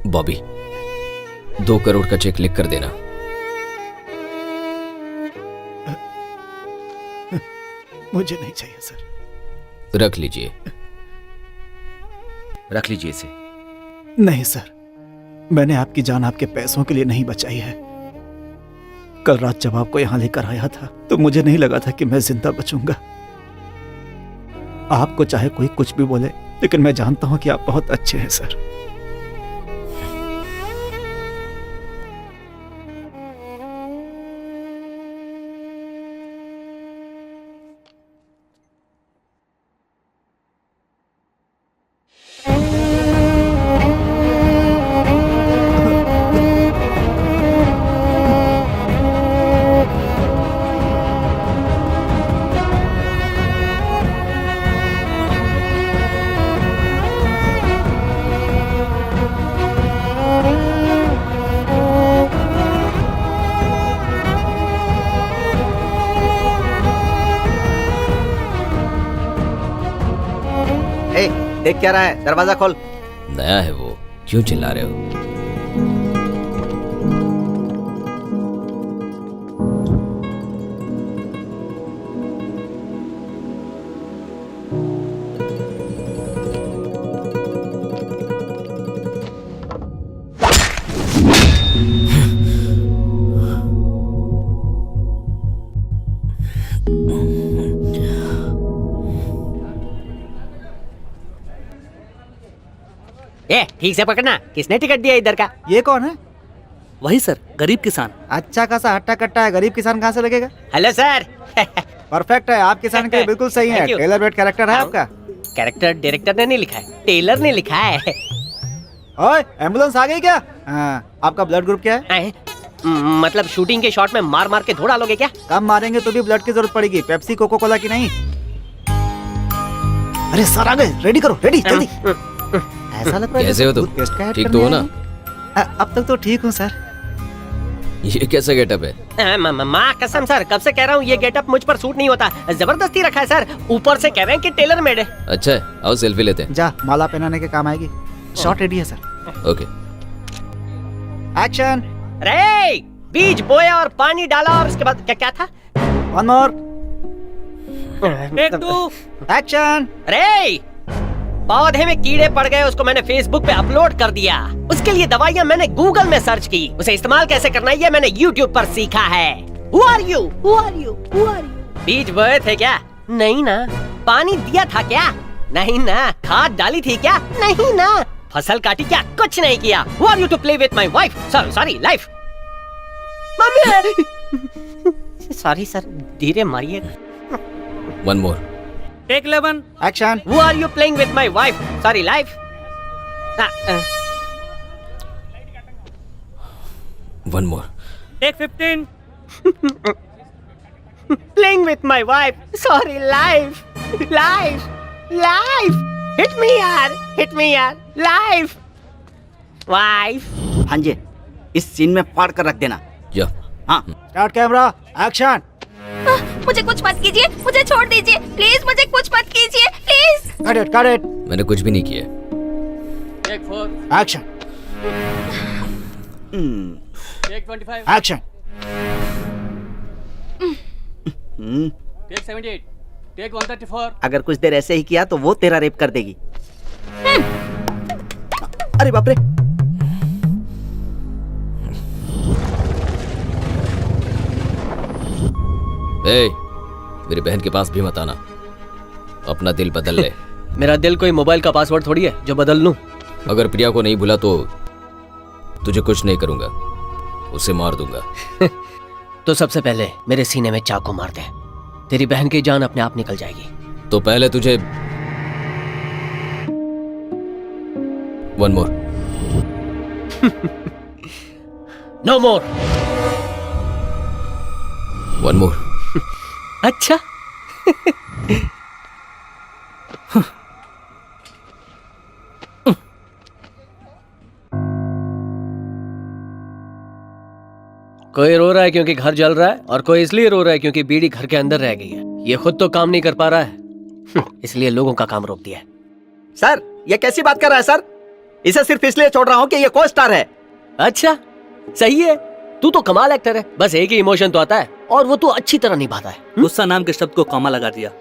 बॉबी, 2 करोड़ का चेक लिख कर देना। मुझे नहीं चाहिए सर। रख लीजिए। रख लीजिए इसे। नहीं सर, मैंने आपकी जान आपके पैसों के लिए नहीं बचाई है। कल रात जब आपको यहां लेकर आया था तो मुझे नहीं लगा था कि मैं जिंदा बचूंगा। आपको चाहे कोई कुछ भी बोले, लेकिन मैं जानता हूं कि आप बहुत अच्छे हैं सर। देख क्या रहा है, दरवाजा खोल। नया है वो, क्यों चिल्ला रहे हो? ठीक से पकड़ना, किसने टिकट दिया इधर का? ये कौन है? वही सर, गरीब किसान। अच्छा खासा हट्टा कट्टा है, गरीब किसान कहाँ से लगेगा? Hello sir. परफेक्ट है, आप किसान के लिए बिल्कुल सही है। Thank you. Tailor made character है आपका। कैरेक्टर डायरेक्टर ने नहीं लिखा है, टेलर ने लिखा है। ओए, एम्बुलेंस आ गई क्या? हाँ, आपका ब्लड ग्रुप क्या है? मतलब शूटिंग के शॉट में मार मार के धो डालोगे क्या? कम मारेंगे तो भी ब्लड की जरूरत पड़ेगी। पेप्सी कोको कोला की नहीं। अरे सर आ गए, रेडी करो, रेडी जल्दी। ऐसा लग रहा है कैसे हो तुम? टूथपेस्ट का ऐड ठीक करने तो हो ना? आए हैं। अब तक तो ठीक हूँ सर। ये कैसा गेटअप है? माँ कसम सर, कब से कह रहा हूँ ये गेटअप मुझ पर सूट नहीं होता। जबरदस्ती रखा है सर, ऊपर से कह रहे हैं कि टेलर मेड है। अच्छा है, आओ सेल्फी लेते हैं। जा, माला पहनाने के काम आएगी। शॉट रेडी है सर। ओके। एक्शन। रे बीज बोया और पानी डाला और उसके बाद क्या क्या था? One more. टेक 2। एक्शन। रे पौधे में कीड़े पड़ गए, उसको मैंने फेसबुक पे अपलोड कर दिया। उसके लिए दवाइयाँ मैंने गूगल में सर्च की, उसे इस्तेमाल कैसे करना है ये मैंने यूट्यूब पर सीखा है। Who are you? Who are you? Who are you? बीज बोए थे क्या? नहीं ना। पानी दिया था क्या? नहीं ना। खाद डाली थी क्या? नहीं ना। फसल काटी क्या? कुछ नहीं किया। Who are you to play with my wife? Sorry, life. Mummy. Sorry sir, धीरे मारिए। One more. Take 11। Action. Who are you playing with my wife? Sorry, life. One more. Take 15। Playing with my wife. Sorry, life. Hit me यार. Life. Wife. हाँ जी, इस scene में फाड़ कर रख देना। या हाँ। Start camera, action. मुझे कुछ मत कीजिए, मुझे छोड़ दीजिए प्लीज, मुझे कुछ मत कीजिए प्लीज। Cut it. मैंने कुछ भी नहीं किया। Take 4। Action. Take 25। Action. Take 78। Take 134। अगर कुछ देर ऐसे ही किया तो वो तेरा रेप कर देगी। अरे बाप रे। ए, मेरी बहन के पास भी मत आना। अपना दिल बदल ले। मेरा दिल कोई मोबाइल का पासवर्ड थोड़ी है जो बदल लूं। अगर प्रिया को नहीं भूला तो तुझे कुछ नहीं करूंगा, उसे मार दूंगा। तो सबसे पहले मेरे सीने में चाकू मार दे, तेरी बहन की जान अपने आप निकल जाएगी। तो पहले तुझे one more. No more. One more. अच्छा। कोई रो रहा है क्योंकि घर जल रहा है और कोई इसलिए रो रहा है क्योंकि बीड़ी घर के अंदर रह गई है। ये खुद तो काम नहीं कर पा रहा है, इसलिए लोगों का काम रोक दिया है। सर ये कैसी बात कर रहा है सर? इसे सिर्फ इसलिए छोड़ रहा हूँ कि ये को स्टार है। अच्छा सही है, तू तो कमाल एक्टर है। बस एक ही इमोशन तो आता है और वो तू अच्छी तरह निभाता है। गुस्सा नाम के शब्द को कॉमा लगा दिया,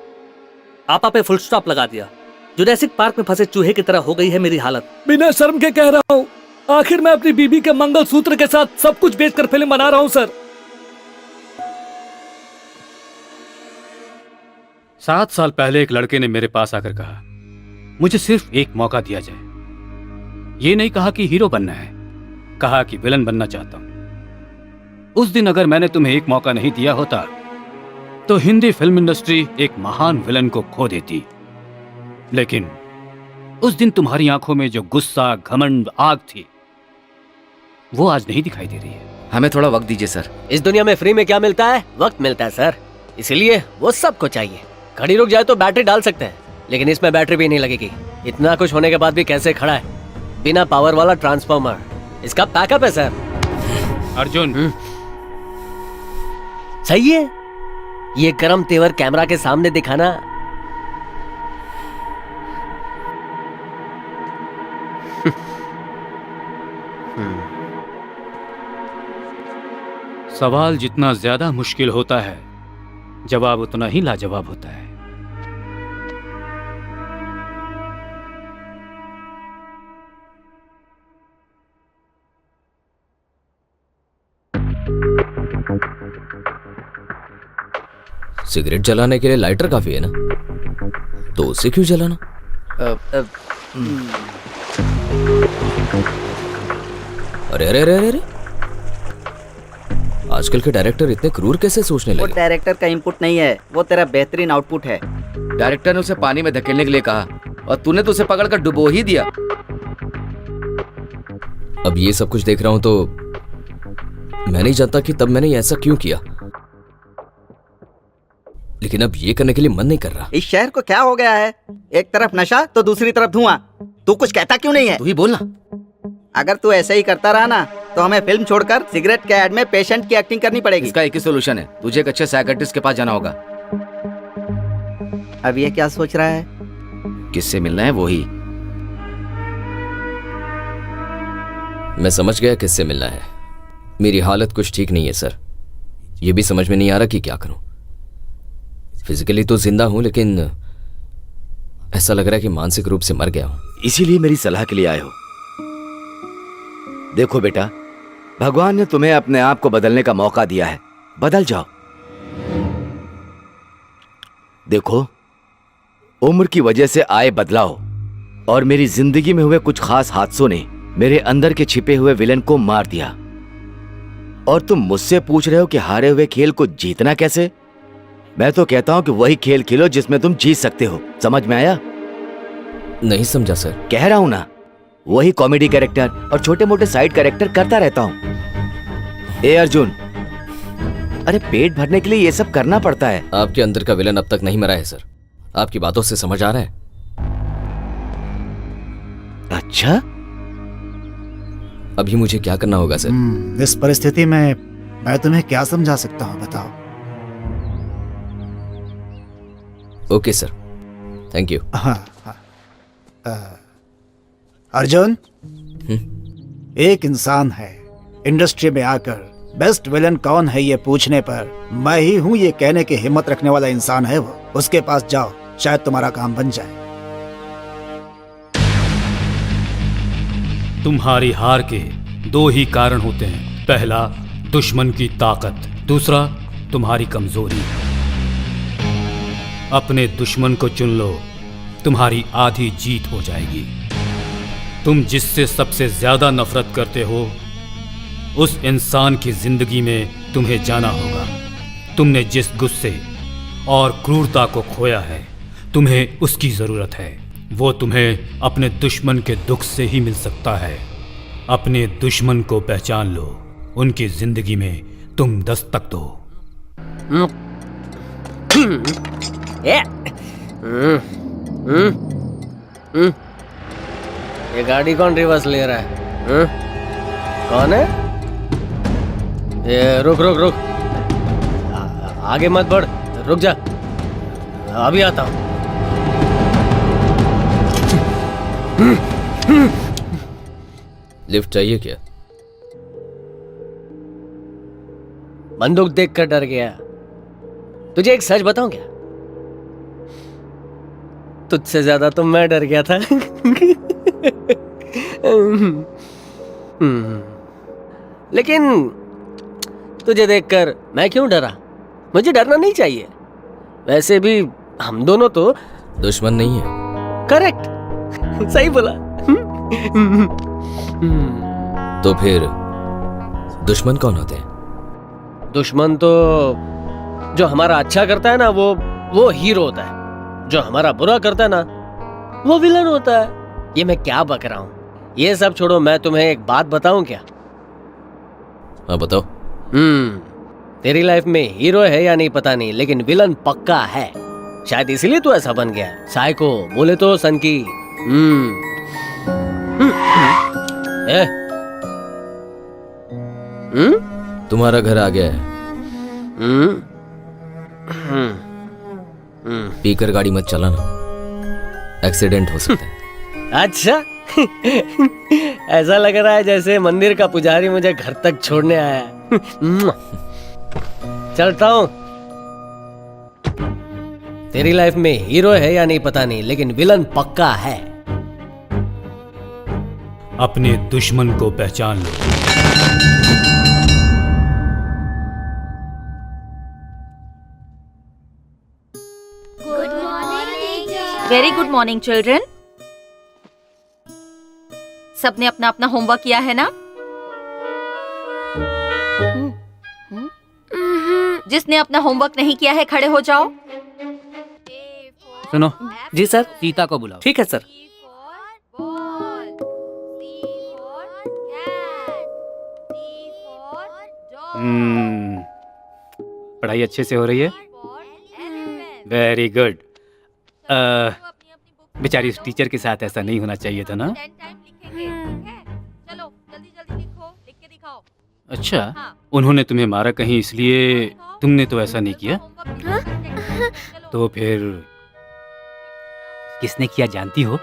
आपा पे फुल स्टॉप लगा दिया। जुरासिक पार्क में फंसे चूहे की तरह हो गई है मेरी हालत। बिना शर्म के कह रहा हूँ, आखिर मैं अपनी बीबी के मंगलसूत्र के साथ सब कुछ बेचकर फिल्म बना रहा हूँ सर। 7 साल पहले एक लड़के ने मेरे पास आकर कहा, मुझे सिर्फ एक मौका दिया जाए। ये नहीं कहा कि हीरो बनना है, कहा कि विलन बनना चाहता हूं। उस दिन अगर मैंने तुम्हें एक मौका नहीं दिया होता तो हिंदी फिल्म इंडस्ट्री एक महान विलन को खो देती। लेकिन उस दिन तुम्हारी आंखों में जो गुस्सा, घमंड, आग थी वो आज नहीं दिखाई दे रही है। हमें थोड़ा वक्त दीजिए सर। इस दुनिया में फ्री में क्या मिलता है? वक्त मिलता है सर, इसीलिए वो सबको चाहिए। घड़ी रुक जाए तो बैटरी डाल सकते हैं, लेकिन इसमें बैटरी भी नहीं लगेगी। इतना कुछ होने के बाद भी कैसे खड़ा है? बिना पावर वाला ट्रांसफार्मर, इसका बैकअप है सर। अर्जुन सही है, ये गरम तेवर कैमरा के सामने दिखाना सवाल जितना ज्यादा मुश्किल होता है, जवाब उतना ही लाजवाब होता है। सिगरेट जलाने के लिए लाइटर काफी है ना, तो उसे क्यों जलाना? अरे अरे अरे अरे, आजकल के डायरेक्टर इतने क्रूर कैसे सोचने वो लगे? डायरेक्टर का इनपुट नहीं है, वो तेरा बेहतरीन आउटपुट है। डायरेक्टर ने उसे पानी में धकेलने के लिए कहा और तूने तो उसे पकड़कर डुबो ही दिया। अब ये सब कुछ देख रहा हूं तो मैं नहीं जानता कि तब मैंने ऐसा क्यों किया, लेकिन अब ये करने के लिए मन नहीं कर रहा। इस शहर को क्या हो गया है? एक तरफ नशा तो दूसरी तरफ धुआं। तू कुछ कहता क्यों नहीं है? तू ही बोलना। अगर तू ऐसे ही करता रहा ना तो हमें फिल्म छोड़कर सिगरेट के एड में पेशेंट की एक्टिंग करनी पड़ेगी। इसका एक ही सोल्यूशन है, तुझे एक अच्छे साइकियाट्रिस्ट के पास जाना होगा। अब ये क्या सोच रहा है? किससे मिलना है वो ही। मैं समझ गया किससे मिलना है। मेरी हालत कुछ ठीक नहीं है सर, ये भी समझ में नहीं आ रहा कि क्या करूं। फिजिकली तो जिंदा हूं, लेकिन ऐसा लग रहा है कि मानसिक रूप से मर गया हूं। इसीलिए मेरी सलाह के लिए आए हो। देखो बेटा, भगवान ने तुम्हें अपने आप को बदलने का मौका दिया है, बदल जाओ। देखो, उम्र की वजह से आए बदलाव और मेरी जिंदगी में हुए कुछ खास हादसों ने मेरे अंदर के छिपे हुए विलेन को मार दिया। और तुम मुझसे पूछ रहे हो कि हारे हुए खेल को जीतना कैसे? मैं तो कहता हूं कि वही खेल खेलो जिसमें तुम जीत सकते हो। समझ में आया? नहीं समझा सर। कह रहा हूं ना, वही कॉमेडी कैरेक्टर और छोटे मोटे साइड कैरेक्टर करता रहता हूं। ए अर्जुन, अरे पेट भरने के लिए ये सब करना पड़ता है। आपके अंदर का विलन अब तक नहीं मरा है सर, आपकी बातों से समझ आ रहा है। अच्छा, अभी मुझे क्या करना होगा सर? इस परिस्थिति में मैं तुम्हें क्या समझा सकता हूँ, बताओ। Okay sir, thank you. हाँ, अर्जुन, एक इंसान है इंडस्ट्री में आकर बेस्ट विलन कौन है ये पूछने पर मैं ही हूँ ये कहने की हिम्मत रखने वाला इंसान है वो। उसके पास जाओ, शायद तुम्हारा काम बन जाए। तुम्हारी हार के 2 ही कारण होते हैं। पहला, दुश्मन की ताकत, दूसरा तुम्हारी कमजोरी। अपने दुश्मन को चुन लो, तुम्हारी आधी जीत हो जाएगी। तुम जिससे सबसे ज्यादा नफरत करते हो उस इंसान की जिंदगी में तुम्हें जाना होगा। तुमने जिस गुस्से और क्रूरता को खोया है, तुम्हें उसकी जरूरत है। वो तुम्हें अपने दुश्मन के दुख से ही मिल सकता है। अपने दुश्मन को पहचान लो, उनकी जिंदगी में तुम दस्तक दो। ये गाड़ी कौन रिवर्स ले रहा है? कौन है ये? रुक रुक रुक, आगे मत बढ़, रुक जा, अभी आता हूँ। लिफ्ट चाहिए क्या? बंदूक देखकर डर गया। तुझे एक सच बताऊं क्या? तुझसे ज्यादा तो मैं डर गया था। लेकिन तुझे देखकर मैं क्यों डरा? मुझे डरना नहीं चाहिए। वैसे भी हम दोनों तो दुश्मन नहीं है। करेक्ट, सही बोला। तो फिर दुश्मन कौन होते हैं? दुश्मन तो जो हमारा अच्छा करता है ना, वो हीरो होता है। जो हमारा बुरा करता है ना, वो विलन होता है। ये मैं क्या बक रहा हूँ? ये सब छोड़ो, मैं तुम्हें एक बात बताऊं क्या? हाँ बताओ। तेरी लाइफ में हीरो है या नहीं पता नहीं, लेकिन विलन पक्का है। शायद इसीलिए तू ऐसा बन गया। साइको बोले तो सन की। तुम्हारा घर आ गया है। पीकर गाड़ी मत चलाना, एक्सीडेंट हो सकता है। अच्छा। ऐसा लग रहा है जैसे मंदिर का पुजारी मुझे घर तक छोड़ने आया है। चलता हूँ। तेरी लाइफ में हीरो है या नहीं पता नहीं, लेकिन विलन पक्का है। अपने दुश्मन को पहचान लो। Very good morning children. सबने अपना अपना होमवर्क किया है ना? जिसने अपना होमवर्क नहीं किया है खड़े हो जाओ। सुनो, जी सर। सीता को बुलाओ। ठीक है सर। पढ़ाई अच्छे से हो रही है? Very good. बेचारी उस टीचर के साथ ऐसा नहीं होना चाहिए था ना? चलो जल्दी जल्दी लिखो, लिख के दिखाओ। अच्छा, उन्होंने तुम्हें मारा कहीं इसलिए तुमने तो ऐसा नहीं किया? तो फिर किसने किया जानती हो?